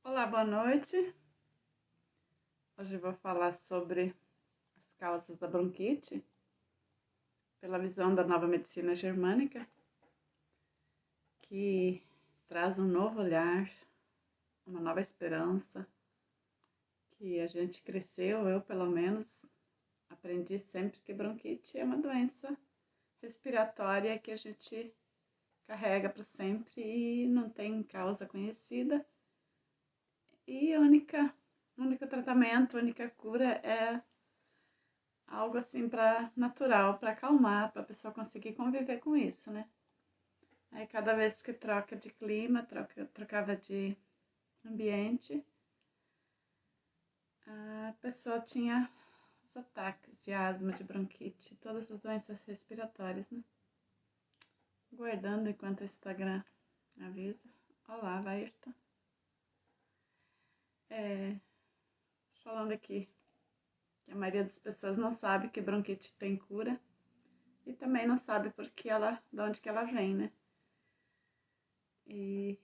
Olá, boa noite. Hoje eu vou falar sobre as causas da bronquite, pela visão da nova medicina germânica, que traz um novo olhar, uma nova esperança, que a gente cresceu, eu pelo menos, aprendi sempre que bronquite é uma doença respiratória que a gente carrega para sempre e não tem causa conhecida. E o único tratamento, a única cura é algo assim para natural, para acalmar, para a pessoa conseguir conviver com isso, né? Aí cada vez que troca de clima, trocava de ambiente, a pessoa tinha os ataques de asma, de bronquite, todas as doenças respiratórias, né? Guardando enquanto o Instagram avisa. Olá, Vairta. Falando aqui que a maioria das pessoas não sabe que bronquite tem cura e também não sabe de onde que ela vem, né? E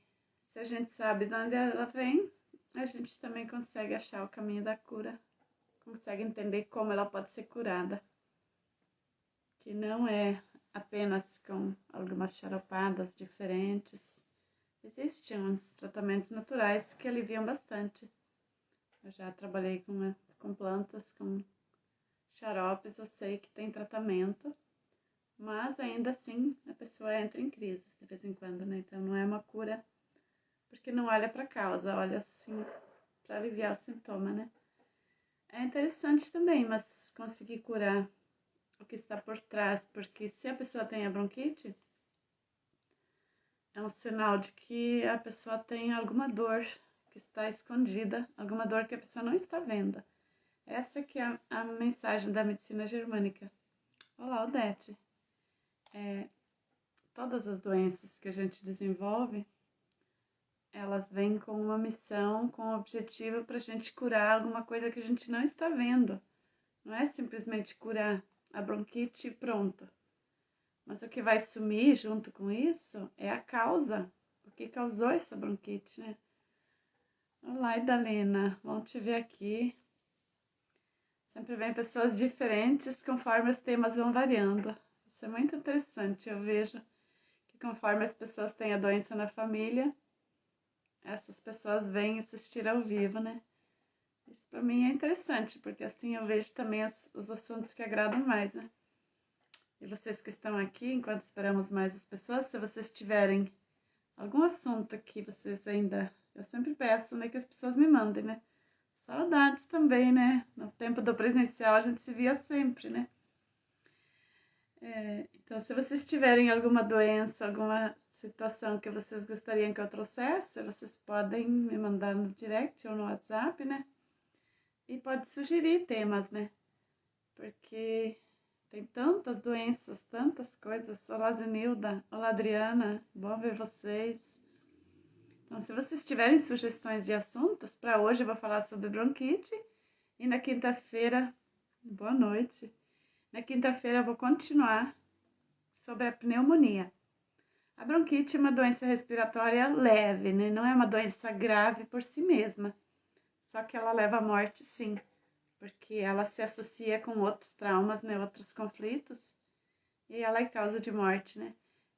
se a gente sabe de onde ela vem, a gente também consegue achar o caminho da cura, consegue entender como ela pode ser curada, que não é apenas com algumas xaropadas diferentes. Existem uns tratamentos naturais que aliviam bastante. Eu já trabalhei com plantas, com xaropes, eu sei que tem tratamento, mas ainda assim a pessoa entra em crise de vez em quando, né? Então não é uma cura, porque não olha para a causa, olha assim para aliviar o sintoma, né? É interessante também, mas conseguir curar o que está por trás, porque se a pessoa tem a bronquite, é um sinal de que a pessoa tem alguma dor que está escondida, alguma dor que a pessoa não está vendo. Essa que é a mensagem da medicina germânica. Olá, Odete. Todas as doenças que a gente desenvolve, elas vêm com uma missão, com um objetivo para a gente curar alguma coisa que a gente não está vendo. Não é simplesmente curar a bronquite e pronto. Mas o que vai sumir junto com isso é a causa, o que causou essa bronquite, né? Olá, Idalena, bom te ver aqui. Sempre vem pessoas diferentes conforme os temas vão variando. Isso é muito interessante, eu vejo que conforme as pessoas têm a doença na família, essas pessoas vêm assistir ao vivo, né? Isso para mim é interessante, porque assim eu vejo também os assuntos que agradam mais, né? E vocês que estão aqui, enquanto esperamos mais as pessoas, se vocês tiverem algum assunto que vocês ainda... Eu sempre peço, né, que as pessoas me mandem, né? Saudades também, né? No tempo do presencial a gente se via sempre, né? Então, se vocês tiverem alguma doença, alguma situação que vocês gostariam que eu trouxesse, vocês podem me mandar no direct ou no WhatsApp, né? E pode sugerir temas, né? Porque tem tantas doenças, tantas coisas. Olá, Zenilda. Olá, Adriana. Bom ver vocês. Então, se vocês tiverem sugestões de assuntos, para hoje eu vou falar sobre bronquite. E na quinta-feira, boa noite. Na quinta-feira eu vou continuar sobre a pneumonia. A bronquite é uma doença respiratória leve, né? Não é uma doença grave por si mesma. Só que ela leva à morte, sim. Porque ela se associa com outros traumas, né? Outros conflitos. E ela é causa de morte, né?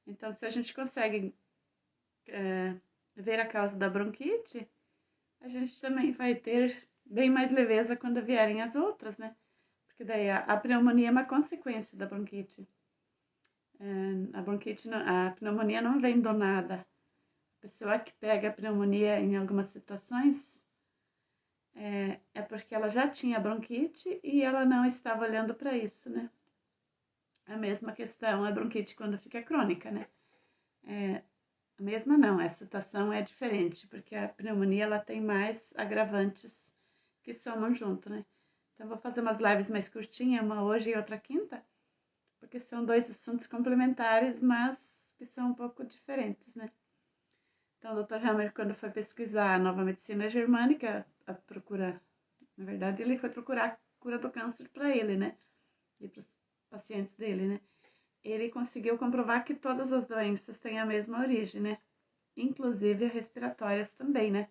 Então, se a gente consegue ver a causa da bronquite, a gente também vai ter bem mais leveza quando vierem as outras, né? Porque daí a pneumonia é uma consequência da bronquite. A pneumonia não vem do nada. A pessoa que pega a pneumonia em algumas situações é porque ela já tinha bronquite e ela não estava olhando para isso, né? A mesma questão a bronquite quando fica crônica, né? A mesma não, a situação é diferente, porque a pneumonia ela tem mais agravantes que somam junto, né? Então, vou fazer umas lives mais curtinhas, uma hoje e outra quinta, porque são dois assuntos complementares, mas que são um pouco diferentes, né? Então, o Dr. Hammer, quando foi pesquisar a nova medicina germânica, a procura, na verdade, ele foi procurar a cura do câncer para ele, né? E para os pacientes dele, né? Ele conseguiu comprovar que todas as doenças têm a mesma origem, né? Inclusive as respiratórias também, né?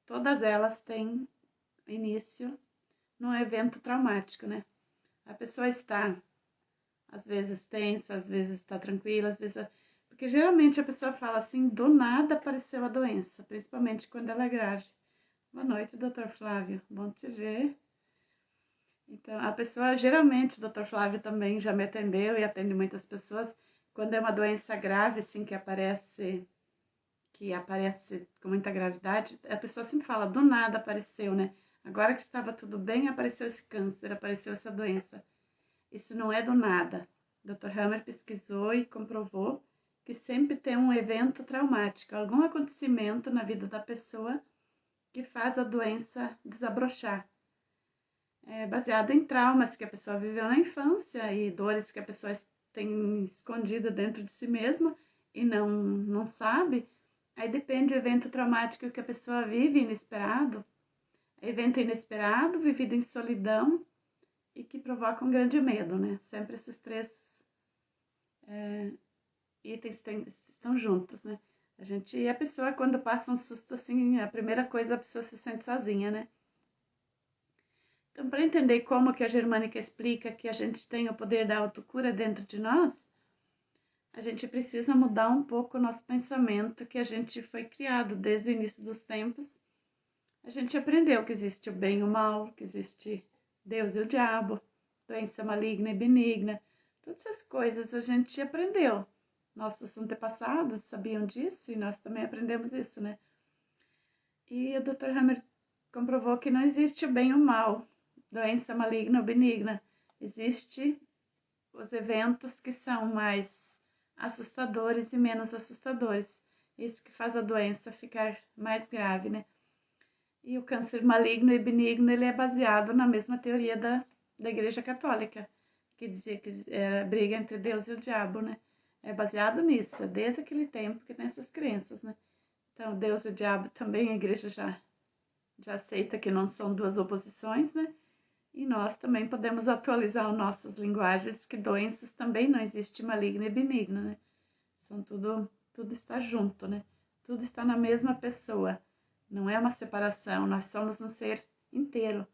todas elas têm início num evento traumático, né? A pessoa está, às vezes, tensa, às vezes está tranquila, às vezes... Porque geralmente a pessoa fala assim, do nada apareceu a doença, principalmente quando ela é grave. Boa noite, doutor Flávio, bom te ver. Então, a pessoa, geralmente, o doutor Flávio também já me atendeu e atende muitas pessoas, quando é uma doença grave, assim, que aparece com muita gravidade, a pessoa sempre fala, do nada apareceu, né? Agora que estava tudo bem, apareceu esse câncer, apareceu essa doença. Isso não é do nada. O Dr. Hammer pesquisou e comprovou que sempre tem um evento traumático, algum acontecimento na vida da pessoa que faz a doença desabrochar. É baseado em traumas que a pessoa viveu na infância e dores que a pessoa tem escondida dentro de si mesma e não sabe. Aí depende do evento traumático que a pessoa vive, inesperado. Evento inesperado, vivido em solidão e que provoca um grande medo, né? Sempre esses três itens estão juntos, né? A pessoa quando passa um susto assim, a primeira coisa a pessoa se sente sozinha, né? Então, para entender como que a Germânica explica que a gente tem o poder da autocura dentro de nós, a gente precisa mudar um pouco o nosso pensamento, que a gente foi criado desde o início dos tempos. A gente aprendeu que existe o bem e o mal, que existe Deus e o diabo, doença maligna e benigna, todas essas coisas a gente aprendeu. Nossos antepassados sabiam disso e nós também aprendemos isso, né? E o Dr. Hammer comprovou que não existe o bem e o mal, doença maligna ou benigna. Existe os eventos que são mais assustadores e menos assustadores. Isso que faz a doença ficar mais grave, né? E o câncer maligno e benigno, ele é baseado na mesma teoria da Igreja Católica, que dizia que era briga entre Deus e o diabo, né? É baseado nisso, desde aquele tempo que tem essas crenças, né? Então, Deus e o diabo também a Igreja já aceita que não são duas oposições, né? E nós também podemos atualizar as nossas linguagens, que doenças também não existe maligno e benigno, né? Tudo está junto, né? Tudo está na mesma pessoa. Não é uma separação, nós somos um ser inteiro.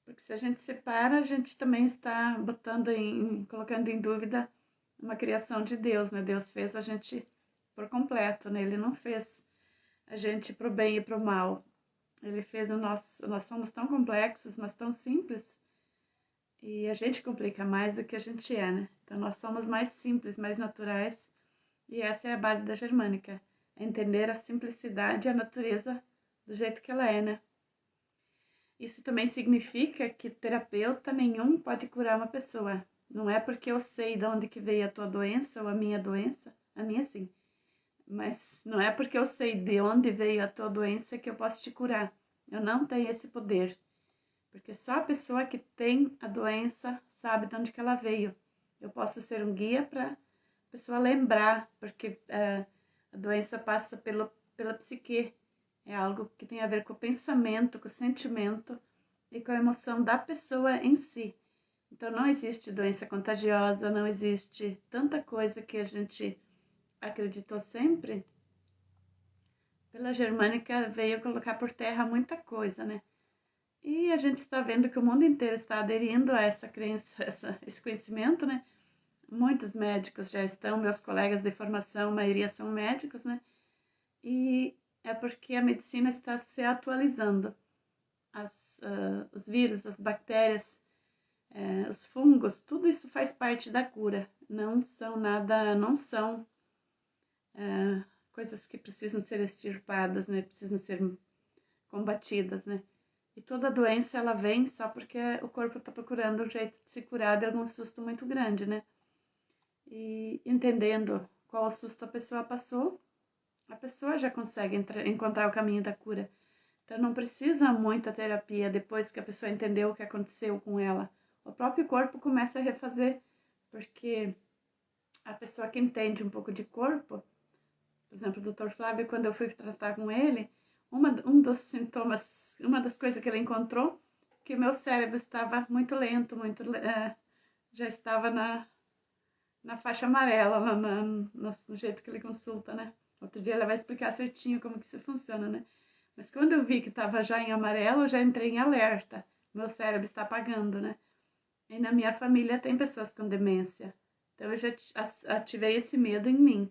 Porque se a gente separa, a gente também está colocando em dúvida uma criação de Deus, né? Deus fez a gente por completo, né? Ele não fez a gente pro bem e pro mal. Ele fez nós somos tão complexos, mas tão simples, e a gente complica mais do que a gente é, né? Então nós somos mais simples, mais naturais, e essa é a base da Germânica, é entender a simplicidade e a natureza do jeito que ela é, né? Isso também significa que terapeuta nenhum pode curar uma pessoa. Não é porque eu sei de onde que veio a tua doença ou a minha doença, a minha sim, mas não é porque eu sei de onde veio a tua doença que eu posso te curar. Eu não tenho esse poder. Porque só a pessoa que tem a doença sabe de onde que ela veio. Eu posso ser um guia para a pessoa lembrar, porque a doença passa pela psique. É algo que tem a ver com o pensamento, com o sentimento e com a emoção da pessoa em si. Então não existe doença contagiosa, não existe tanta coisa que a gente acreditou sempre. Pela Germânica veio colocar por terra muita coisa, né? E a gente está vendo que o mundo inteiro está aderindo a essa crença, esse conhecimento, né? Muitos médicos já estão, meus colegas de formação, a maioria são médicos, né? E é porque a medicina está se atualizando. Os vírus, as bactérias, os fungos, tudo isso faz parte da cura. Não são coisas que precisam ser extirpadas, né? Precisam ser combatidas, né? E toda doença, ela vem só porque o corpo está procurando um jeito de se curar de algum susto muito grande, né? E entendendo qual susto a pessoa passou, a pessoa já consegue encontrar o caminho da cura. Então não precisa muita terapia depois que a pessoa entendeu o que aconteceu com ela. O próprio corpo começa a refazer, porque a pessoa que entende um pouco de corpo, por exemplo, o Dr. Flávio, quando eu fui tratar com ele, um dos sintomas, uma das coisas que ele encontrou, que o meu cérebro estava muito lento, já estava na faixa amarela, no jeito que ele consulta, né? Outro dia ele vai explicar certinho como que isso funciona, né? Mas quando eu vi que estava já em amarelo, eu já entrei em alerta. Meu cérebro está apagando, né? E na minha família tem pessoas com demência. Então eu já ativei esse medo em mim.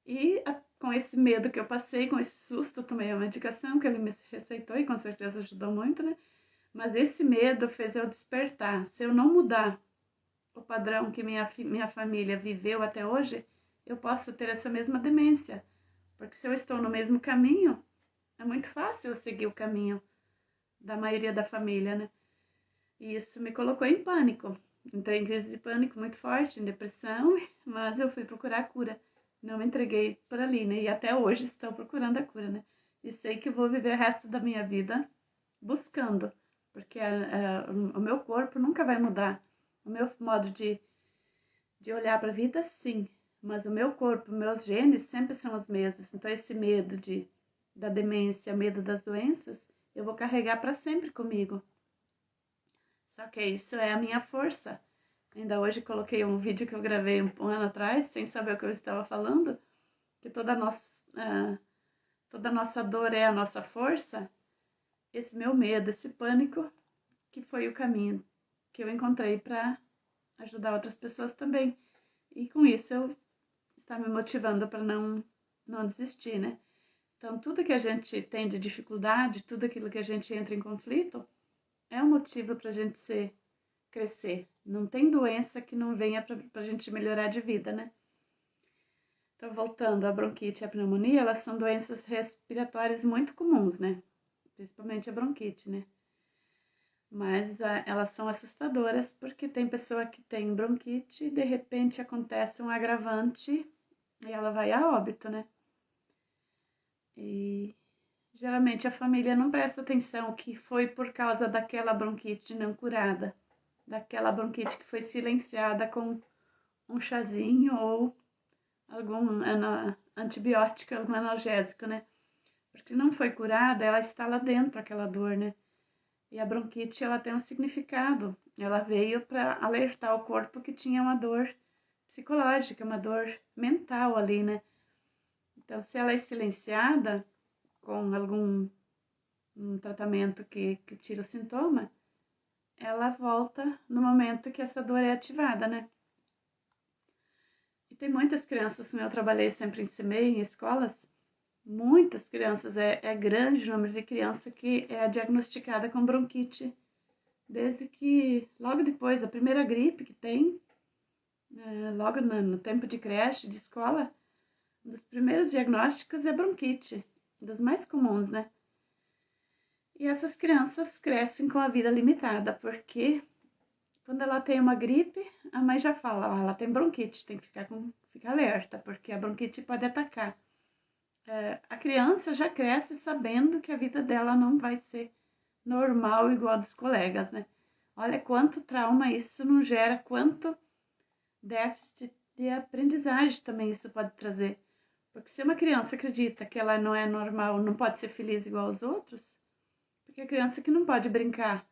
E com esse medo que eu passei, com esse susto, eu tomei a medicação que ele me receitou e com certeza ajudou muito, né? Mas esse medo fez eu despertar. Se eu não mudar o padrão que minha família viveu até hoje, eu posso ter essa mesma demência. Porque se eu estou no mesmo caminho, é muito fácil eu seguir o caminho da maioria da família, né? E isso me colocou em pânico. Entrei em crise de pânico muito forte, em depressão, mas eu fui procurar a cura. Não me entreguei por ali, né? E até hoje estou procurando a cura, né? E sei que vou viver o resto da minha vida buscando, porque o meu corpo nunca vai mudar. O meu modo de olhar para a vida, sim, mas o meu corpo, meus genes sempre são os mesmos. Então, esse medo da demência, medo das doenças, eu vou carregar para sempre comigo. Só que isso é a minha força. Ainda hoje coloquei um vídeo que eu gravei um ano atrás, sem saber o que eu estava falando, que toda a nossa dor é a nossa força. Esse meu medo, esse pânico, que foi o caminho que eu encontrei para ajudar outras pessoas também. E com isso eu está me motivando para não desistir, né? Então, tudo que a gente tem de dificuldade, tudo aquilo que a gente entra em conflito, é um motivo para a gente crescer. Não tem doença que não venha para a gente melhorar de vida, né? Então, voltando, a bronquite e a pneumonia, elas são doenças respiratórias muito comuns, né? Principalmente a bronquite, né? Mas elas são assustadoras porque tem pessoa que tem bronquite e de repente acontece um agravante e ela vai a óbito, né? E geralmente a família não presta atenção que foi por causa daquela bronquite não curada, daquela bronquite que foi silenciada com um chazinho ou algum antibiótico, algum analgésico, né? Porque não foi curada, ela está lá dentro, aquela dor, né? E a bronquite, ela tem um significado. Ela veio para alertar o corpo que tinha uma dor psicológica, uma dor mental ali, né? Então, se ela é silenciada com algum tratamento que tira o sintoma, ela volta no momento que essa dor é ativada, né? E tem muitas crianças, como eu trabalhei, sempre ensinei em escolas, muitas crianças, é grande o número de criança que é diagnosticada com bronquite, desde que, logo depois, a primeira gripe que tem, logo no tempo de creche, de escola, um dos primeiros diagnósticos é bronquite, dos mais comuns, né? E essas crianças crescem com a vida limitada, porque quando ela tem uma gripe, a mãe já fala, ela tem bronquite, tem que ficar alerta, porque a bronquite pode atacar. A criança já cresce sabendo que a vida dela não vai ser normal igual a dos colegas, né? Olha quanto trauma isso não gera, quanto déficit de aprendizagem também isso pode trazer. Porque se uma criança acredita que ela não é normal, não pode ser feliz igual aos outros, porque a criança que não pode brincar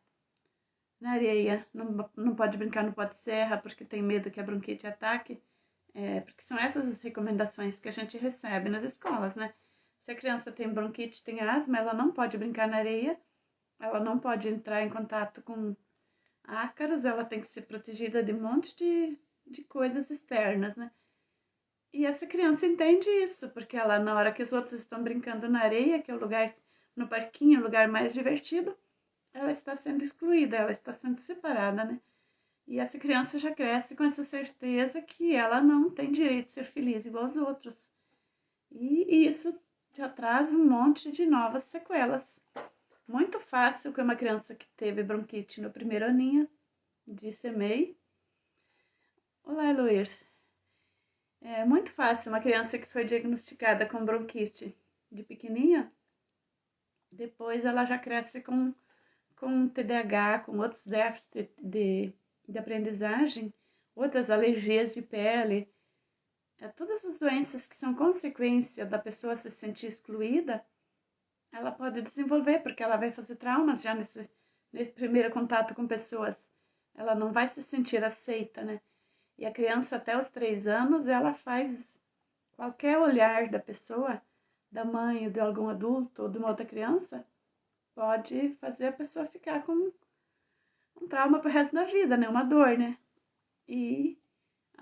na areia, não pode brincar no pó de serra porque tem medo que a bronquite ataque, porque são essas as recomendações que a gente recebe nas escolas, né? Se a criança tem bronquite, tem asma, ela não pode brincar na areia, ela não pode entrar em contato com ácaros, ela tem que ser protegida de um monte de coisas externas, né? E essa criança entende isso, porque ela, na hora que os outros estão brincando na areia, que é o lugar, no parquinho, o lugar mais divertido, ela está sendo excluída, ela está sendo separada, né? E essa criança já cresce com essa certeza que ela não tem direito de ser feliz igual aos outros. E isso já traz um monte de novas sequelas. Muito fácil que uma criança que teve bronquite no primeiro aninho, disse MEI. Olá, Luiz. É muito fácil uma criança que foi diagnosticada com bronquite de pequenininha, depois ela já cresce com TDAH, com outros déficits de aprendizagem, outras alergias de pele, todas as doenças que são consequência da pessoa se sentir excluída, ela pode desenvolver, porque ela vai fazer traumas já nesse primeiro contato com pessoas. Ela não vai se sentir aceita, né? E a criança até os 3 anos, ela faz qualquer olhar da pessoa, da mãe ou de algum adulto ou de uma outra criança, pode fazer a pessoa ficar com um trauma pro resto da vida, né? Uma dor, né? E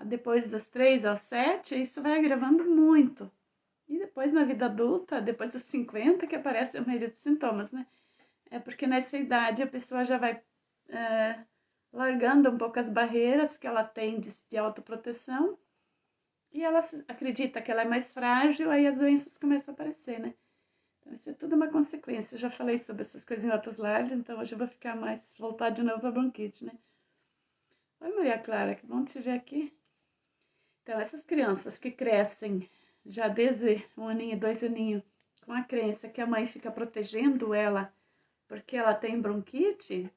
depois dos 3 aos 7, isso vai agravando muito. E depois na vida adulta, depois dos 50, que aparece a maioria dos sintomas, né? É porque nessa idade a pessoa já vai largando um pouco as barreiras que ela tem de autoproteção e ela acredita que ela é mais frágil, aí as doenças começam a aparecer, né? Então isso é tudo uma consequência. Eu já falei sobre essas coisas em outras lives, então hoje eu vou ficar mais voltar de novo para bronquite, né? Oi, Maria Clara, que bom te ver aqui. Então, essas crianças que crescem já desde 1 aninho, 2 aninhos, com a crença que a mãe fica protegendo ela porque ela tem bronquite,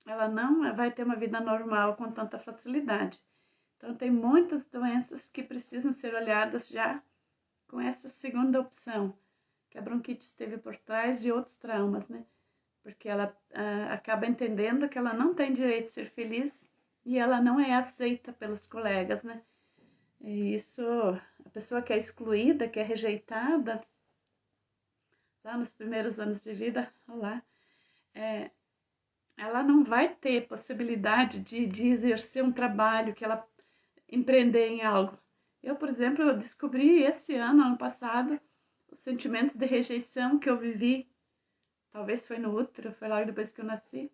ela não vai ter uma vida normal com tanta facilidade. Então, tem muitas doenças que precisam ser olhadas já com essa segunda opção, que a bronquite esteve por trás de outros traumas, né? Porque ela acaba entendendo que ela não tem direito de ser feliz e ela não é aceita pelos colegas, né? E isso, a pessoa que é excluída, que é rejeitada, lá nos primeiros anos de vida, olá, ela não vai ter possibilidade de exercer um trabalho, que ela empreender em algo. Eu, por exemplo, eu descobri esse ano passado, os sentimentos de rejeição que eu vivi, talvez foi no útero, foi logo depois que eu nasci,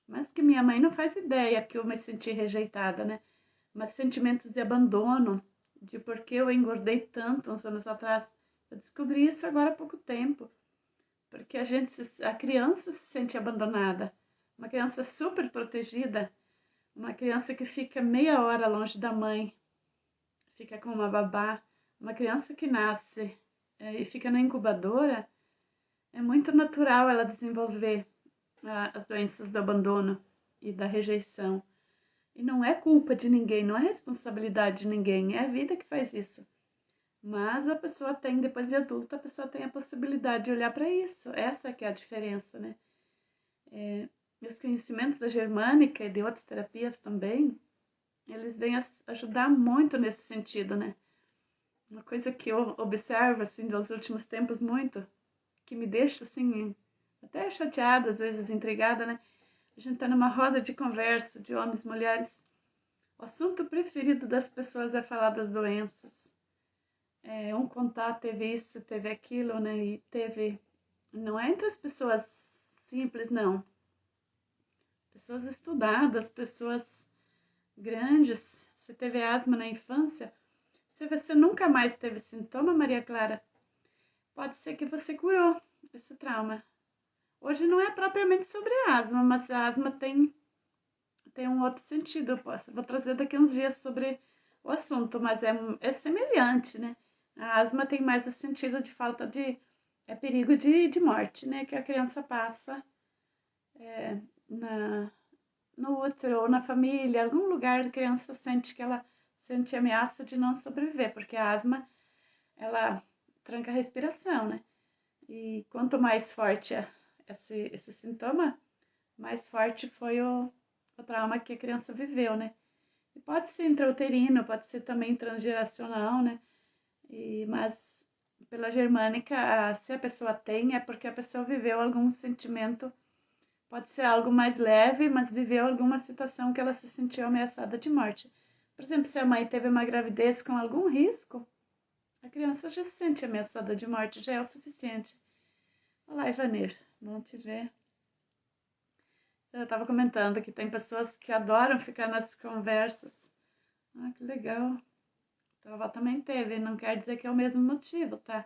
mas que minha mãe não faz ideia que eu me senti rejeitada, né? Mas sentimentos de abandono, de por que eu engordei tanto uns anos atrás. Eu descobri isso agora há pouco tempo, porque a criança se sente abandonada, uma criança super protegida, uma criança que fica meia hora longe da mãe, fica com uma babá, uma criança que nasce e fica na incubadora, é muito natural ela desenvolver as doenças do abandono e da rejeição. E não é culpa de ninguém, não é responsabilidade de ninguém, é a vida que faz isso. Mas a pessoa tem, depois de adulta, a pessoa tem a possibilidade de olhar para isso. Essa que é a diferença, né? Os conhecimentos da germânica e de outras terapias também, eles vêm ajudar muito nesse sentido, né? Uma coisa que eu observo, assim, nos últimos tempos muito, que me deixa, assim, até chateada, às vezes intrigada, né? A gente tá numa roda de conversa de homens e mulheres. O assunto preferido das pessoas é falar das doenças. Um contar, teve isso, teve aquilo, né? E teve... Não é entre as pessoas simples, não. Pessoas estudadas, pessoas grandes. Você teve asma na infância, se você nunca mais teve sintoma, Maria Clara, pode ser que você curou esse trauma. Hoje não é propriamente sobre asma, mas a asma tem um outro sentido. Eu vou trazer daqui uns dias sobre o assunto, mas é semelhante, né? A asma tem mais o sentido de falta de... é perigo de morte, né? Que a criança passa no útero ou na família, algum lugar a criança sente que ela sente ameaça de não sobreviver, porque a asma, ela tranca a respiração, né? E quanto mais forte esse sintoma, mais forte foi o trauma que a criança viveu, né? E pode ser intrauterino, pode ser também transgeracional, né? Mas pela germânica, se a pessoa tem, é porque a pessoa viveu algum sentimento, pode ser algo mais leve, mas viveu alguma situação que ela se sentiu ameaçada de morte. Por exemplo, se a mãe teve uma gravidez com algum risco, a criança já se sente ameaçada de morte, já é o suficiente. Olá, Ivanir, bom te ver. Eu estava comentando que tem pessoas que adoram ficar nas conversas. Ah, que legal. Tua avó também teve, não quer dizer que é o mesmo motivo, tá?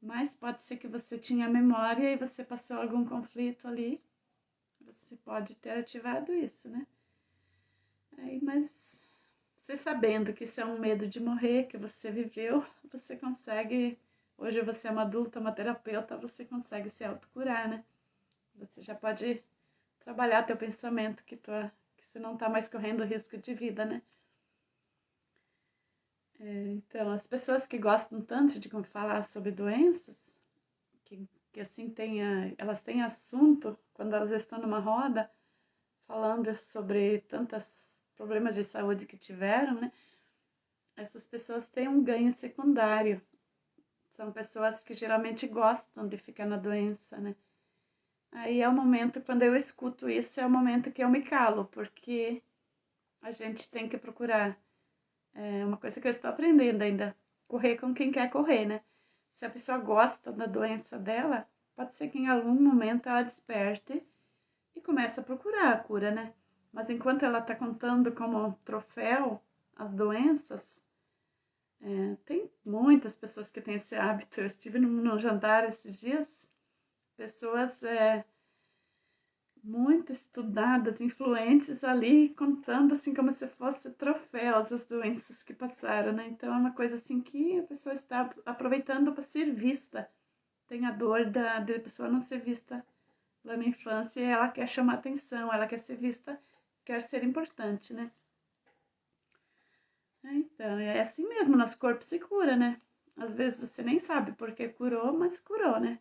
Mas pode ser que você tinha memória e você passou algum conflito ali. Você pode ter ativado isso, né? Mas você sabendo que isso é um medo de morrer, que você viveu, você consegue... Hoje você é uma adulta, uma terapeuta, você consegue se autocurar, né? Você já pode trabalhar teu pensamento, que você não tá mais correndo risco de vida, né? Então, as pessoas que gostam tanto de falar sobre doenças, que assim elas têm assunto, quando elas estão numa roda, falando sobre tantos problemas de saúde que tiveram, né? Essas pessoas têm um ganho secundário. São pessoas que geralmente gostam de ficar na doença, né? Aí é o momento, quando eu escuto isso, é o momento que eu me calo, porque a gente tem que procurar. É uma coisa que eu estou aprendendo ainda. Correr com quem quer correr, né? Se a pessoa gosta da doença dela, pode ser que em algum momento ela desperte e comece a procurar a cura, né? Mas enquanto ela está contando como troféu as doenças, tem muitas pessoas que têm esse hábito. Eu estive num jantar esses dias, pessoas muito estudadas, influentes ali, contando assim como se fosse troféus as doenças que passaram, né? Então é uma coisa assim que a pessoa está aproveitando para ser vista. Tem a dor da pessoa não ser vista lá na infância e ela quer chamar atenção, ela quer ser vista, quer ser importante, né? Então, é assim mesmo, nosso corpo se cura, né? Às vezes você nem sabe porque curou, mas curou, né?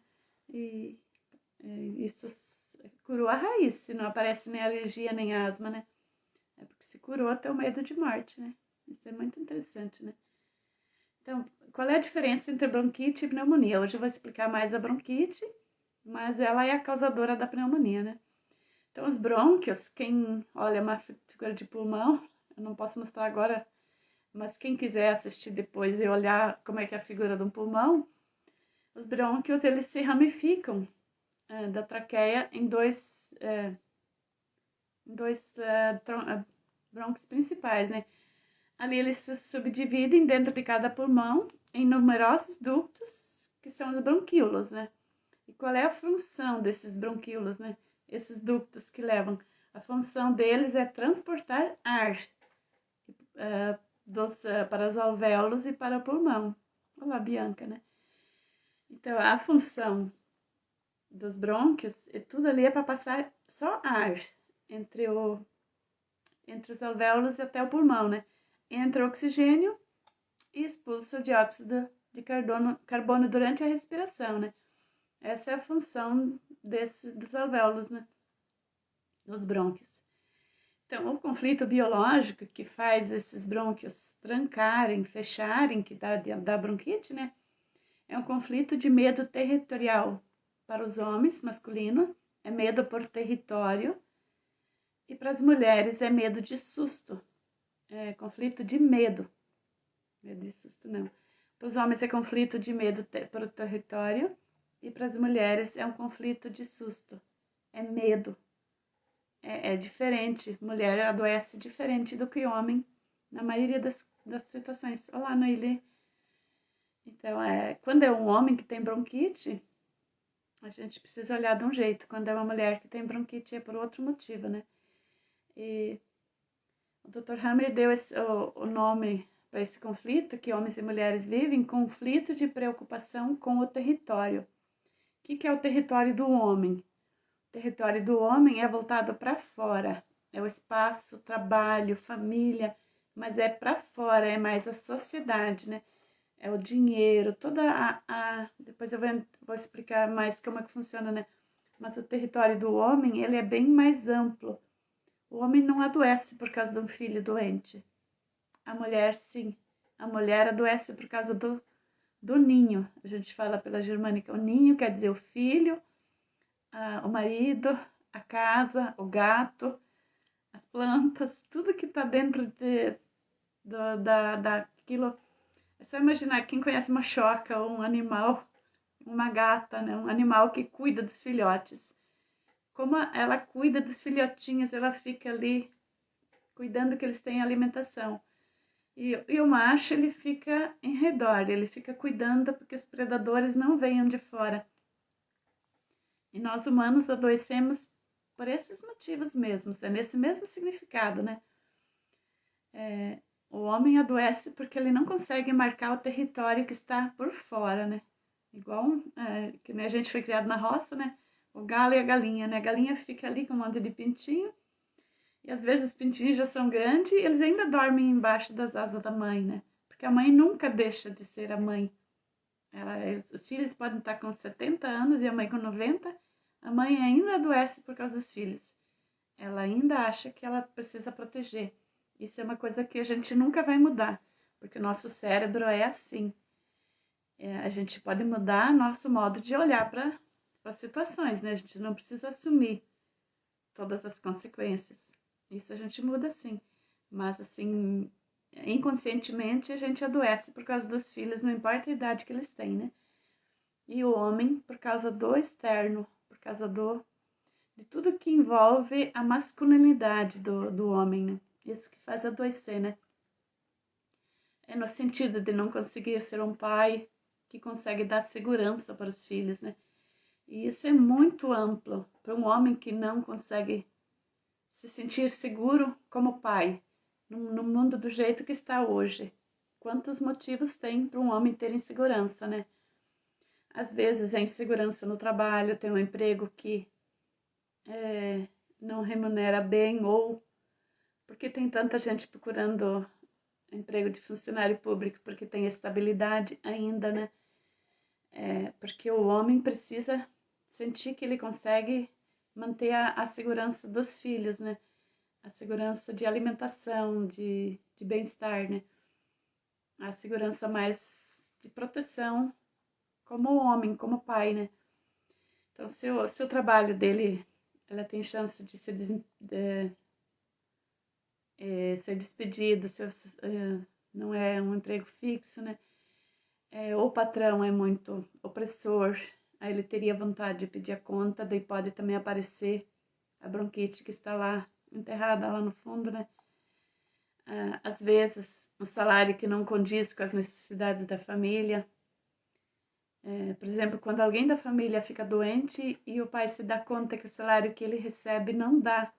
E isso curou a raiz, se não aparece nem alergia nem asma, né? É porque se curou até o medo de morte, né? Isso é muito interessante, né? Então, qual é a diferença entre bronquite e pneumonia? Hoje eu vou explicar mais a bronquite, mas ela é a causadora da pneumonia, né? Então, os brônquios, quem olha uma figura de pulmão, eu não posso mostrar agora, mas quem quiser assistir depois e olhar como é que é a figura de um pulmão, os brônquios, eles se ramificam da traqueia em dois brônquios principais, né? Ali eles se subdividem dentro de cada pulmão em numerosos ductos, que são os bronquíolos, né? E qual é a função desses bronquíolos, né? Esses ductos que levam. A função deles é transportar ar para os alvéolos e para o pulmão. Olá, Bianca, né? Então, a função dos brônquios, tudo ali é para passar só ar entre os alvéolos e até o pulmão, né? Entra oxigênio e expulsa o dióxido de carbono durante a respiração, né? Essa é a função dos alvéolos, né? Dos brônquios. Então, o conflito biológico que faz esses brônquios trancarem, fecharem, que dá bronquite, né? É um conflito de medo territorial. Para os homens, masculino, é medo por território. E para as mulheres é medo de susto. É conflito de medo. Medo de susto, não. Para os homens é conflito de medo por território. E para as mulheres é um conflito de susto. É medo. É diferente. Mulher adoece diferente do que homem, na maioria das situações. Olá, Noeli. Então, quando é um homem que tem bronquite, a gente precisa olhar de um jeito. Quando é uma mulher que tem bronquite, é por outro motivo, né? E o Dr. Hammer deu o nome para esse conflito, que homens e mulheres vivem, conflito de preocupação com o território. O que é o território do homem? O território do homem é voltado para fora, é o espaço, trabalho, família, mas é para fora, é mais a sociedade, né? É o dinheiro, depois eu vou explicar mais como é que funciona, né? Mas o território do homem, ele é bem mais amplo. O homem não adoece por causa de um filho doente. A mulher, sim. A mulher adoece por causa do ninho. A gente fala pela germânica, o ninho quer dizer o filho, o marido, a casa, o gato, as plantas, tudo que está dentro daquilo. É só imaginar, quem conhece uma choca ou um animal, uma gata, né? Um animal que cuida dos filhotes. Como ela cuida dos filhotinhos, ela fica ali cuidando que eles tenham alimentação. E o macho, ele fica em redor, ele fica cuidando porque os predadores não venham de fora. E nós humanos adoecemos por esses motivos mesmos, é nesse mesmo significado, né? O homem adoece porque ele não consegue marcar o território que está por fora, né? Igual que né, a gente foi criado na roça, né? O galo e a galinha, né? A galinha fica ali com um monte de pintinho. E às vezes os pintinhos já são grandes e eles ainda dormem embaixo das asas da mãe, né? Porque a mãe nunca deixa de ser a mãe. Os filhos podem estar com 70 anos e a mãe com 90. A mãe ainda adoece por causa dos filhos. Ela ainda acha que ela precisa proteger. Isso é uma coisa que a gente nunca vai mudar, porque o nosso cérebro é assim. a gente pode mudar nosso modo de olhar para as situações, né? A gente não precisa assumir todas as consequências. Isso a gente muda sim, mas assim, inconscientemente a gente adoece por causa dos filhos, não importa a idade que eles têm, né? E o homem por causa do externo, por causa de tudo que envolve a masculinidade do homem, né? Isso que faz adoecer, né? É no sentido de não conseguir ser um pai que consegue dar segurança para os filhos, né? E isso é muito amplo para um homem que não consegue se sentir seguro como pai, no mundo do jeito que está hoje. Quantos motivos tem para um homem ter insegurança, né? Às vezes é insegurança no trabalho, tem um emprego que não remunera bem, ou porque tem tanta gente procurando emprego de funcionário público, porque tem estabilidade ainda, né? Porque o homem precisa sentir que ele consegue manter a segurança dos filhos, né? A segurança de alimentação, de bem-estar, né? A segurança mais de proteção como homem, como pai, né? Então, se o trabalho dele, ela tem chance de ser, ser despedido, se não é um emprego fixo, né? Ou o patrão é muito opressor, aí ele teria vontade de pedir a conta, daí pode também aparecer a bronquite que está lá, enterrada lá no fundo, né? Às vezes, um salário que não condiz com as necessidades da família. Por exemplo, quando alguém da família fica doente e o pai se dá conta que o salário que ele recebe não dá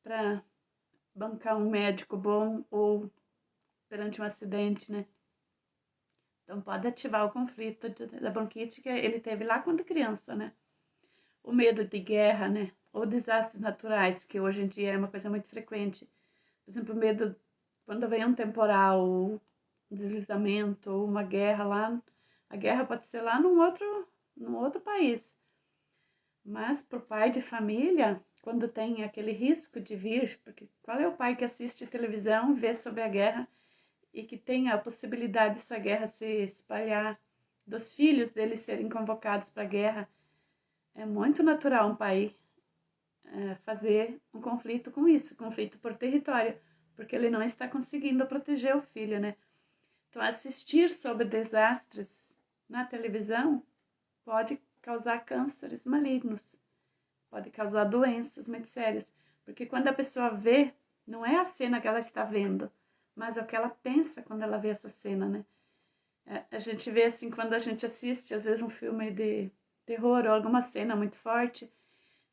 para bancar um médico bom ou perante um acidente, né? Então pode ativar o conflito da bronquite que ele teve lá quando criança, né? O medo de guerra, né? Ou desastres naturais, que hoje em dia é uma coisa muito frequente. Por exemplo, o medo quando vem um temporal, um deslizamento, ou uma guerra lá. A guerra pode ser lá num outro país. Mas para o pai de família, quando tem aquele risco de vir, porque qual é o pai que assiste televisão, vê sobre a guerra e que tem a possibilidade dessa guerra se espalhar, dos filhos dele serem convocados para a guerra? É muito natural um pai fazer um conflito com isso, conflito por território, porque ele não está conseguindo proteger o filho, né? Então, assistir sobre desastres na televisão pode causar cânceres malignos, pode causar doenças muito sérias, porque quando a pessoa vê, não é a cena que ela está vendo, mas é o que ela pensa quando ela vê essa cena, né? A gente vê assim, quando a gente assiste, às vezes, um filme de terror ou alguma cena muito forte,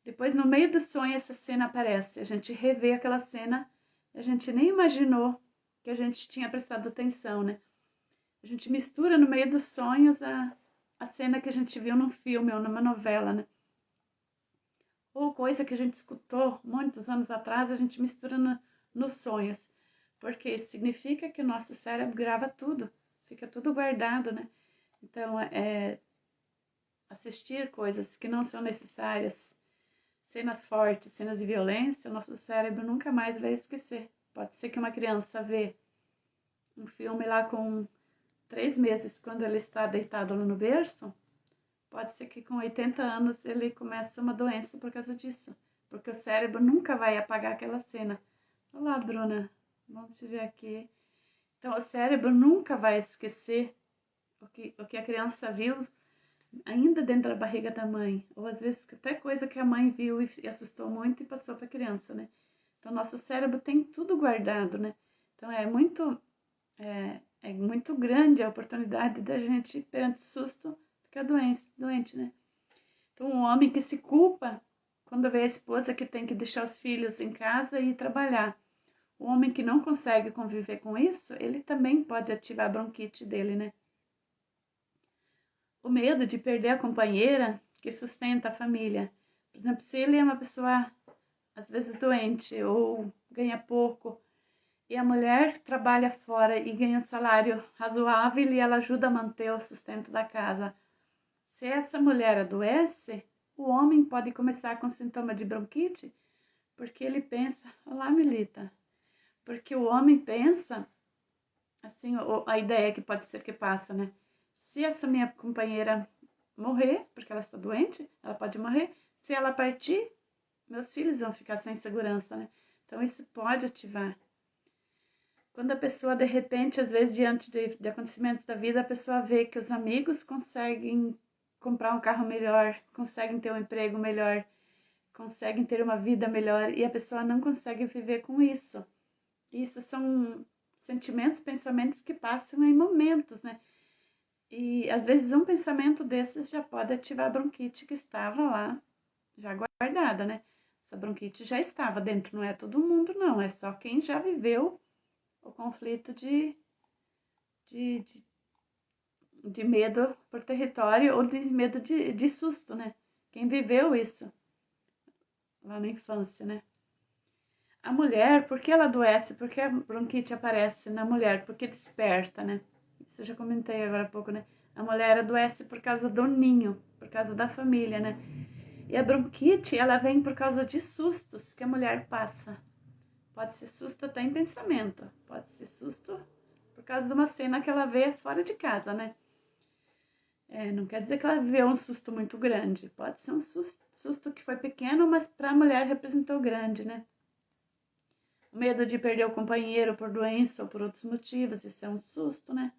depois no meio do sonho essa cena aparece, a gente revê aquela cena, a gente nem imaginou que a gente tinha prestado atenção, né? A gente mistura no meio dos sonhos a cena que a gente viu num filme ou numa novela, né? Ou coisa que a gente escutou muitos anos atrás, a gente mistura nos sonhos. Porque isso significa que o nosso cérebro grava tudo, fica tudo guardado, né? Então, assistir coisas que não são necessárias, cenas fortes, cenas de violência, o nosso cérebro nunca mais vai esquecer. Pode ser que uma criança vê um filme lá com 3 meses, quando ele está deitado lá no berço, pode ser que com 80 anos ele comece uma doença por causa disso, porque o cérebro nunca vai apagar aquela cena. Olá, Bruna, vamos te ver aqui. Então, o cérebro nunca vai esquecer o que a criança viu ainda dentro da barriga da mãe, ou às vezes até coisa que a mãe viu e assustou muito e passou para a criança, né? Então, nosso cérebro tem tudo guardado, né? Então, é muito grande a oportunidade da gente, perante susto, ficar doente, né? Então, um homem que se culpa quando vê a esposa que tem que deixar os filhos em casa e ir trabalhar. O homem que não consegue conviver com isso, ele também pode ativar a bronquite dele, né? O medo de perder a companheira que sustenta a família. Por exemplo, se ele é uma pessoa, às vezes, doente ou ganha pouco, e a mulher trabalha fora e ganha um salário razoável e ela ajuda a manter o sustento da casa. Se essa mulher adoece, o homem pode começar com sintoma de bronquite, porque ele pensa, olá, Milita, porque o homem pensa, assim, a ideia que pode ser que passa, né? Se essa minha companheira morrer, porque ela está doente, ela pode morrer. Se ela partir, meus filhos vão ficar sem segurança, né? Então isso pode ativar. Quando a pessoa, de repente, às vezes, diante de acontecimentos da vida, a pessoa vê que os amigos conseguem comprar um carro melhor, conseguem ter um emprego melhor, conseguem ter uma vida melhor, e a pessoa não consegue viver com isso. Isso são sentimentos, pensamentos que passam em momentos, né? E às vezes um pensamento desses já pode ativar a bronquite que estava lá, já guardada, né? Essa bronquite já estava dentro, não é todo mundo, não, é só quem já viveu o conflito de, de, de medo por território ou de medo de susto, né? Quem viveu isso lá na infância, né? A mulher, por que ela adoece? Por que a bronquite aparece na mulher? Porque desperta, né? Isso eu já comentei agora há pouco, né? A mulher adoece por causa do ninho, por causa da família, né? E a bronquite, ela vem por causa de sustos que a mulher passa. Pode ser susto até em pensamento, pode ser susto por causa de uma cena que ela vê fora de casa, né? Não quer dizer que ela viveu um susto muito grande, pode ser um susto que foi pequeno, mas para a mulher representou grande, né? O medo de perder o companheiro por doença ou por outros motivos, isso é um susto, né?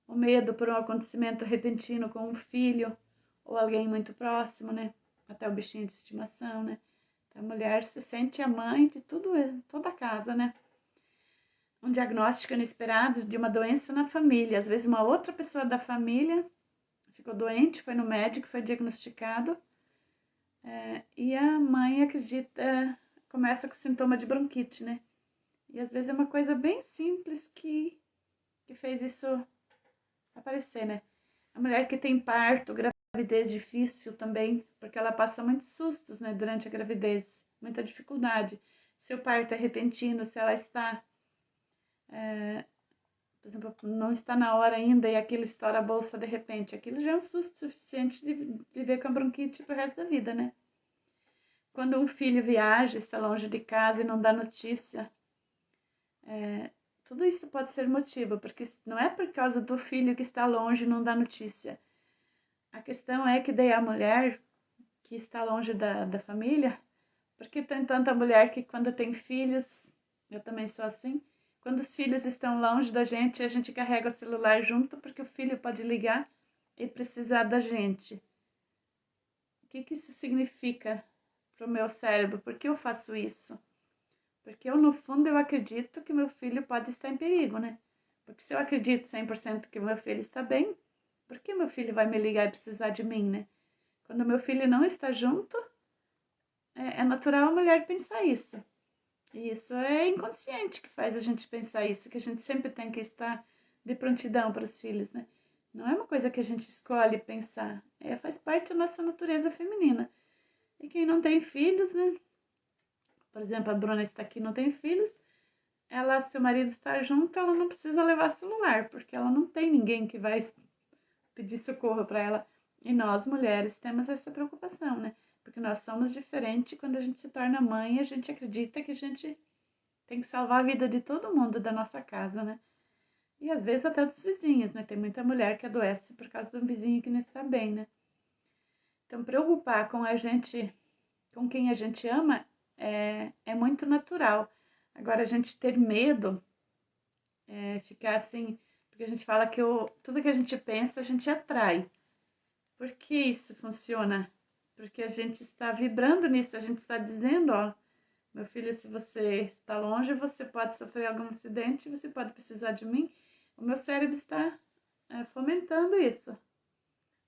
O medo por um acontecimento repentino com um filho ou alguém muito próximo, né? Até o bichinho de estimação, né? Então, a mulher se sente a mãe de toda a casa, né? Um diagnóstico inesperado de uma doença na família. Às vezes uma outra pessoa da família ficou doente, foi no médico, foi diagnosticado, e a mãe acredita, começa com sintoma de bronquite, né? E às vezes é uma coisa bem simples que fez isso aparecer, né? A mulher que tem parto, gravidez difícil também, porque ela passa muitos sustos, né, durante a gravidez, muita dificuldade. Se o parto é repentino, se ela está, por exemplo, não está na hora ainda e aquilo estoura a bolsa de repente, aquilo já é um susto suficiente de viver com a bronquite pro resto da vida, né? Quando um filho viaja, está longe de casa e não dá notícia, tudo isso pode ser motivo, porque não é por causa do filho que está longe e não dá notícia. A questão é que daí a mulher que está longe da família, porque tem tanta mulher que quando tem filhos, eu também sou assim, quando os filhos estão longe da gente, a gente carrega o celular junto, porque o filho pode ligar e precisar da gente. O que isso significa para o meu cérebro? Por que eu faço isso? Porque eu, no fundo, eu acredito que meu filho pode estar em perigo, né? Porque se eu acredito 100% que meu filho está bem, por que meu filho vai me ligar e precisar de mim, né? Quando meu filho não está junto, é natural a mulher pensar isso. E isso é inconsciente que faz a gente pensar isso, que a gente sempre tem que estar de prontidão para os filhos, né? Não é uma coisa que a gente escolhe pensar, faz parte da nossa natureza feminina. E quem não tem filhos, né? Por exemplo, a Bruna está aqui, não tem filhos, ela, se o marido está junto, ela não precisa levar celular, porque ela não tem ninguém que vai pedir socorro para ela. E nós, mulheres, temos essa preocupação, né? Porque nós somos diferentes quando a gente se torna mãe, a gente acredita que a gente tem que salvar a vida de todo mundo da nossa casa, né? E às vezes até dos vizinhos, né? Tem muita mulher que adoece por causa de um vizinho que não está bem, né? Então, preocupar com a gente, com quem a gente ama, é muito natural. Agora, a gente ter medo, ficar assim, porque a gente fala que tudo que a gente pensa, a gente atrai. Por que isso funciona? Porque a gente está vibrando nisso, a gente está dizendo, ó, meu filho, se você está longe, você pode sofrer algum acidente, você pode precisar de mim. O meu cérebro está fomentando isso.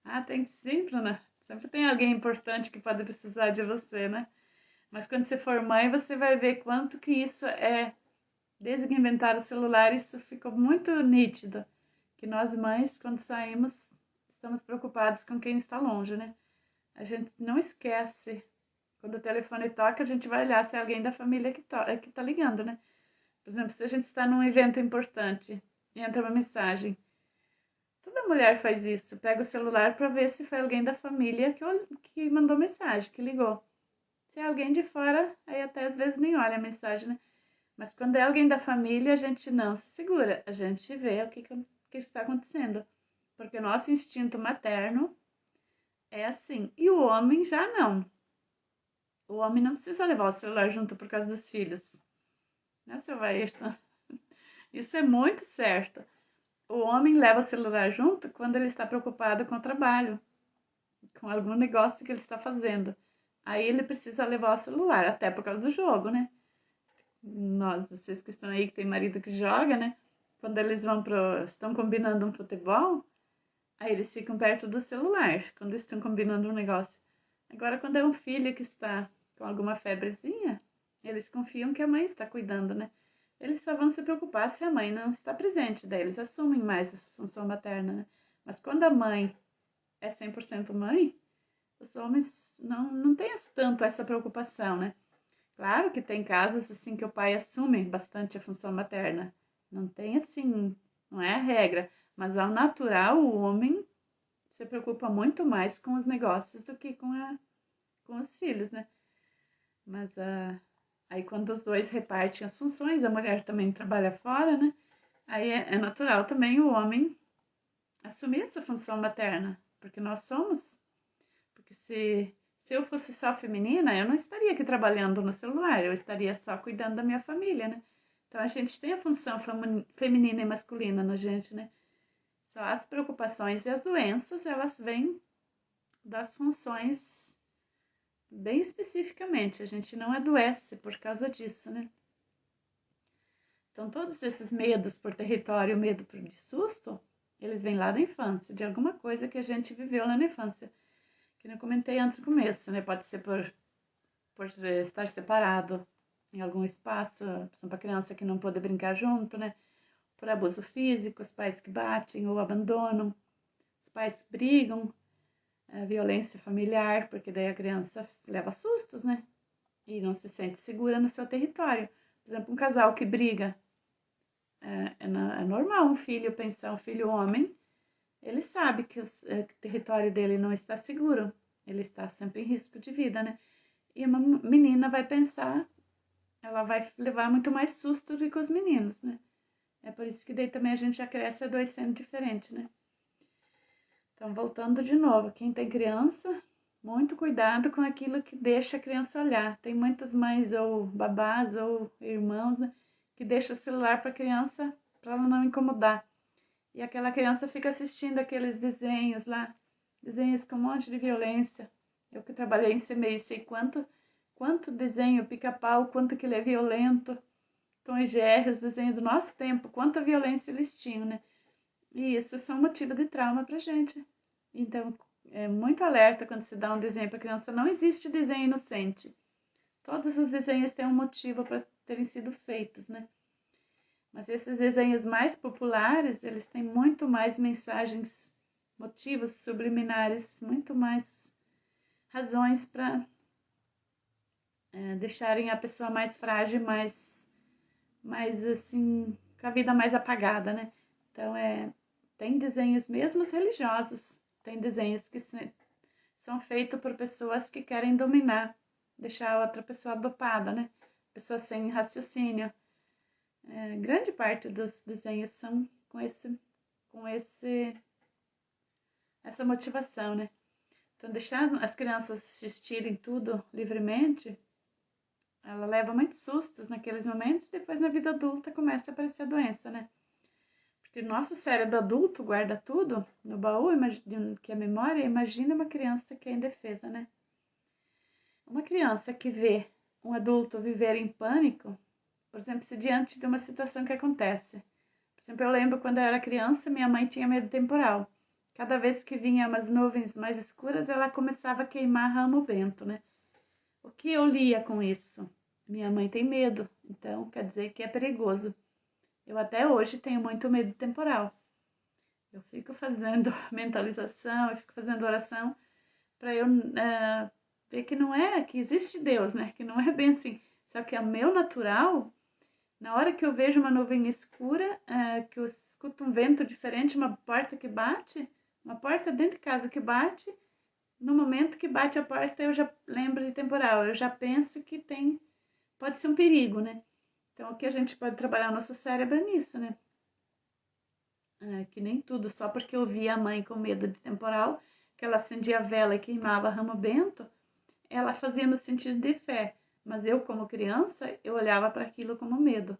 Ah, tem sim, Bruna. Sempre tem alguém importante que pode precisar de você, né? Mas quando você for mãe, você vai ver quanto que isso é. Desde que inventaram o celular, isso ficou muito nítido. Que nós mães, quando saímos, estamos preocupados com quem está longe, né? A gente não esquece. Quando o telefone toca, a gente vai olhar se é alguém da família que tá ligando, né? Por exemplo, se a gente está num evento importante e entra uma mensagem. Toda mulher faz isso. Pega o celular para ver se foi alguém da família que mandou mensagem, que ligou. Se é alguém de fora, aí até às vezes nem olha a mensagem, né? Mas quando é alguém da família, a gente não se segura. A gente vê o que está acontecendo. porque o nosso instinto materno é assim. E o homem já não. O homem não precisa levar o celular junto por causa dos filhos. Né, seu Ayrton? Isso é muito certo. O homem leva o celular junto quando ele está preocupado com o trabalho, com algum negócio que ele está fazendo. Aí ele precisa levar o celular, até por causa do jogo, né? Nós, vocês que estão aí, que tem marido que joga, né? Quando eles estão combinando um futebol, aí eles ficam perto do celular, quando estão combinando um negócio. Agora, quando é um filho que está com alguma febrezinha, eles confiam que a mãe está cuidando, né? Eles só vão se preocupar se a mãe não está presente, daí eles assumem mais essa função materna, né? Mas quando a mãe é 100% mãe, os homens não têm tanto essa preocupação, né? Claro que tem casos assim que o pai assume bastante a função materna. Não tem assim, não é a regra, mas ao natural o homem se preocupa muito mais com os negócios do que com os filhos, né? Mas aí quando os dois repartem as funções, a mulher também trabalha fora, né? Aí é natural também o homem assumir essa função materna, porque nós somos. Porque se eu fosse só feminina, eu não estaria aqui trabalhando no celular, eu estaria só cuidando da minha família, né? Então a gente tem a função feminina e masculina na gente, né? Só as preocupações e as doenças, elas vêm das funções bem especificamente. A gente não adoece por causa disso, né? Então todos esses medos por território, medo de susto, eles vêm lá da infância, de alguma coisa que a gente viveu lá na infância. Que eu comentei antes do começo, né? Pode ser por estar separado em algum espaço, para criança que não pode brincar junto, né? Por abuso físico, os pais que batem ou abandonam, os pais que brigam, violência familiar, porque daí a criança leva sustos, né? E não se sente segura no seu território. Por exemplo, um casal que briga, é normal um filho pensar, um filho homem, ele sabe que o território dele não está seguro, ele está sempre em risco de vida, né? E uma menina vai pensar, ela vai levar muito mais susto do que os meninos, né? É por isso que daí também a gente já cresce adoecendo diferente, né? Então, voltando de novo, quem tem criança, muito cuidado com aquilo que deixa a criança olhar. Tem muitas mães ou babás ou irmãos, né, que deixam o celular para a criança para ela não incomodar. E aquela criança fica assistindo aqueles desenhos lá, desenhos com um monte de violência. Eu que trabalhei em CMEI, sei quanto desenho, pica-pau, quanto que ele é violento. Tom e Jerry, os desenhos do nosso tempo, quanta violência eles tinham, né? E isso são motivo de trauma pra gente. Então, é muito alerta quando se dá um desenho para criança. Não existe desenho inocente. Todos os desenhos têm um motivo para terem sido feitos, né? Mas esses desenhos mais populares, eles têm muito mais mensagens, motivos subliminares, muito mais razões para deixarem a pessoa mais frágil, mais assim, com a vida mais apagada, né? Então, tem desenhos mesmo religiosos, tem desenhos que são feitos por pessoas que querem dominar, deixar a outra pessoa dopada, né? Pessoa sem raciocínio. Grande parte dos desenhos são com essa motivação, né? Então, deixar as crianças assistirem tudo livremente, ela leva muitos sustos naqueles momentos e depois na vida adulta começa a aparecer a doença, né? Porque o nosso cérebro adulto guarda tudo no baú, que é a memória, imagina uma criança que é indefesa, né? Uma criança que vê um adulto viver em pânico, por exemplo, se diante de uma situação que acontece. Por exemplo, eu lembro quando eu era criança, minha mãe tinha medo temporal. Cada vez que vinha umas nuvens mais escuras, ela começava a queimar ramo vento, né? O que eu lia com isso? Minha mãe tem medo, então quer dizer que é perigoso. Eu até hoje tenho muito medo temporal. Eu fico fazendo mentalização, eu fico fazendo oração para eu ver que não é, que existe Deus, né? Que não é bem assim. Só que é meu natural, na hora que eu vejo uma nuvem escura, que eu escuto um vento diferente, uma porta que bate, uma porta dentro de casa que bate, no momento que bate a porta eu já lembro de temporal, eu já penso que pode ser um perigo, né? Então o que a gente pode trabalhar o nosso cérebro é nisso, né? que nem tudo, só porque eu via a mãe com medo de temporal, que ela acendia a vela e queimava ramo bento, ela fazia no sentido de fé. Mas eu, como criança, eu olhava para aquilo como medo,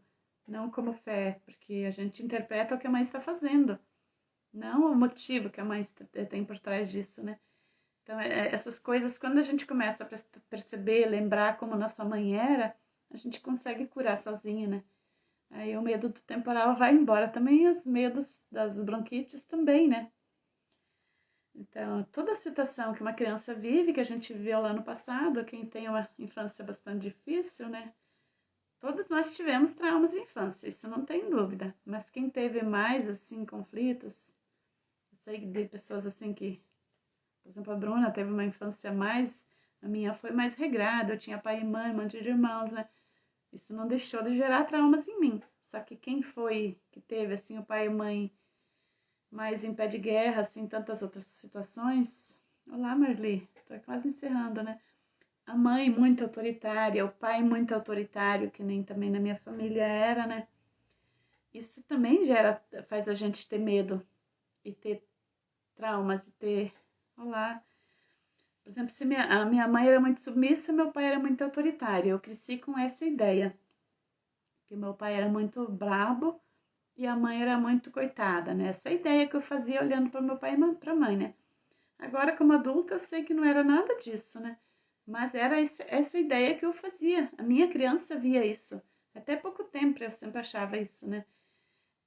não como fé, porque a gente interpreta o que a mãe está fazendo, não o motivo que a mãe tem por trás disso, né? Então, essas coisas, quando a gente começa a perceber, lembrar como nossa mãe era, a gente consegue curar sozinha, né? Aí o medo do temporal vai embora. Também os medos das bronquites também, né? Então, toda a situação que uma criança vive, que a gente viveu lá no passado, quem tem uma infância bastante difícil, né? Todos nós tivemos traumas de infância, isso não tem dúvida. Mas quem teve mais, assim, conflitos, eu sei de pessoas assim que, por exemplo, a Bruna teve uma infância mais, a minha foi mais regrada, eu tinha pai e mãe, um monte de irmãos, né? Isso não deixou de gerar traumas em mim. Só que quem foi que teve, assim, o pai e mãe mais em pé de guerra, assim, tantas outras situações. Olá, Marli, estou quase encerrando, né? A mãe muito autoritária, o pai muito autoritário, que nem também na minha família era, né? Isso também faz a gente ter medo e ter traumas e ter... Olá. Por exemplo, se a minha mãe era muito submissa, meu pai era muito autoritário. Eu cresci com essa ideia, que meu pai era muito brabo e a mãe era muito coitada, né? Essa ideia que eu fazia olhando para meu pai e para a mãe, né? Agora, como adulta, eu sei que não era nada disso, né? Mas era essa ideia que eu fazia. A minha criança via isso. Até pouco tempo eu sempre achava isso, né?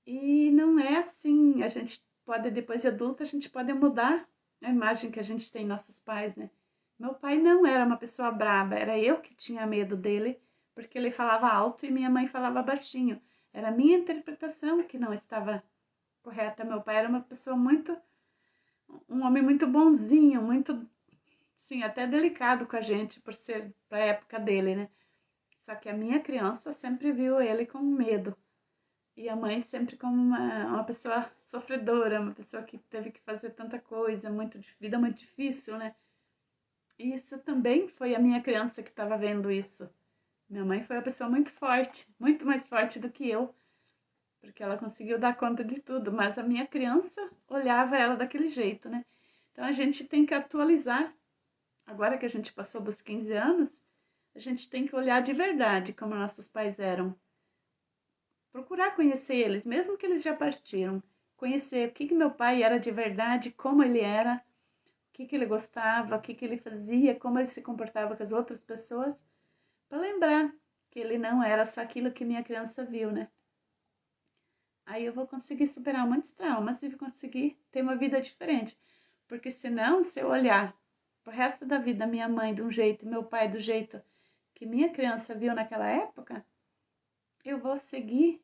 E não é assim. A gente pode, depois de adulta, a gente pode mudar a imagem que a gente tem em nossos pais, né? Meu pai não era uma pessoa braba, era eu que tinha medo dele, porque ele falava alto e minha mãe falava baixinho. Era a minha interpretação que não estava correta. Meu pai era uma pessoa muito, um homem muito bonzinho, muito, sim, até delicado com a gente, por ser da época dele, né? Só que a minha criança sempre viu ele com medo. E a mãe sempre como uma pessoa sofredora, uma pessoa que teve que fazer tanta coisa, vida muito difícil, né? E isso também foi a minha criança que estava vendo isso. Minha mãe foi uma pessoa muito forte, muito mais forte do que eu, porque ela conseguiu dar conta de tudo, mas a minha criança olhava ela daquele jeito, né? Então a gente tem que atualizar. Agora que a gente passou dos 15 anos, a gente tem que olhar de verdade como nossos pais eram. Procurar conhecer eles, mesmo que eles já partiram. Conhecer o que meu pai era de verdade, como ele era, o que ele gostava, o que ele fazia, como ele se comportava com as outras pessoas, para lembrar que ele não era só aquilo que minha criança viu, né? Aí eu vou conseguir superar muitos traumas e vou conseguir ter uma vida diferente. Porque senão, se eu olhar pro resto da vida minha mãe de um jeito, meu pai do jeito que minha criança viu naquela época, eu vou seguir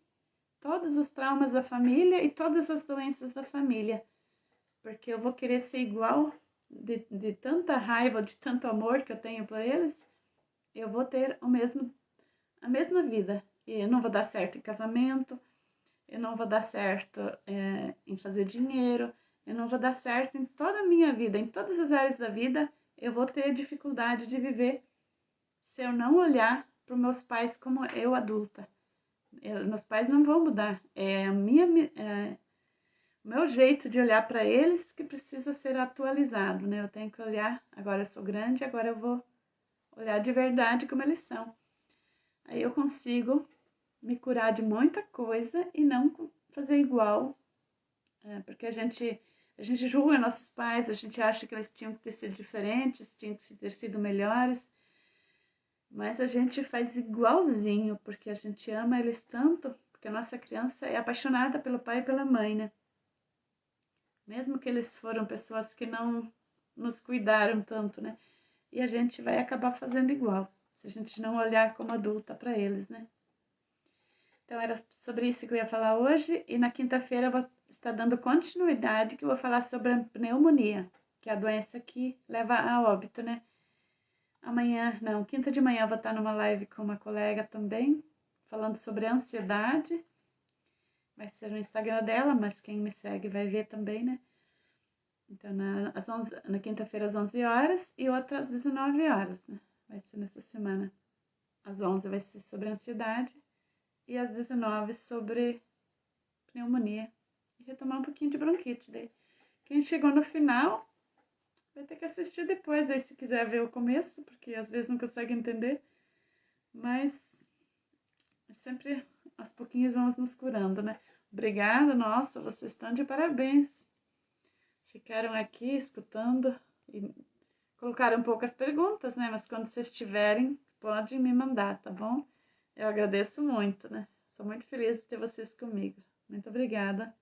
todos os traumas da família e todas as doenças da família. Porque eu vou querer ser igual de tanta raiva, de tanto amor que eu tenho por eles, eu vou ter a mesma vida. E eu não vou dar certo em casamento, eu não vou dar certo em fazer dinheiro, eu não vou dar certo em toda a minha vida, em todas as áreas da vida, eu vou ter dificuldade de viver se eu não olhar para os meus pais como eu adulta. Meus pais não vão mudar, o meu jeito de olhar para eles que precisa ser atualizado, né? Eu tenho que olhar, agora eu sou grande, agora eu vou olhar de verdade como eles são. Aí eu consigo me curar de muita coisa e não fazer igual, porque a gente julga nossos pais, a gente acha que eles tinham que ter sido diferentes, tinham que ter sido melhores, mas a gente faz igualzinho, porque a gente ama eles tanto, porque a nossa criança é apaixonada pelo pai e pela mãe, né? Mesmo que eles foram pessoas que não nos cuidaram tanto, né? E a gente vai acabar fazendo igual, se a gente não olhar como adulta para eles, né? Então era sobre isso que eu ia falar hoje, e na quinta-feira eu vou estar dando continuidade, que eu vou falar sobre a pneumonia, que é a doença que leva a óbito, né? Amanhã, não, quinta de manhã eu vou estar numa live com uma colega também, falando sobre ansiedade. Vai ser no Instagram dela, mas quem me segue vai ver também, né? Então, na quinta-feira às 11 horas e outra às 19 horas, né? Vai ser nessa semana. Às 11 vai ser sobre ansiedade e às 19 sobre pneumonia e retomar um pouquinho de bronquite. Daí, quem chegou no final vai ter que assistir depois, daí se quiser ver o começo, porque às vezes não consegue entender, mas sempre aos pouquinhos vamos nos curando, né? Obrigada, nossa, vocês estão de parabéns. Ficaram aqui escutando e colocaram poucas perguntas, né? Mas quando vocês tiverem, pode me mandar, tá bom? Eu agradeço muito, né? Sou muito feliz de ter vocês comigo. Muito obrigada.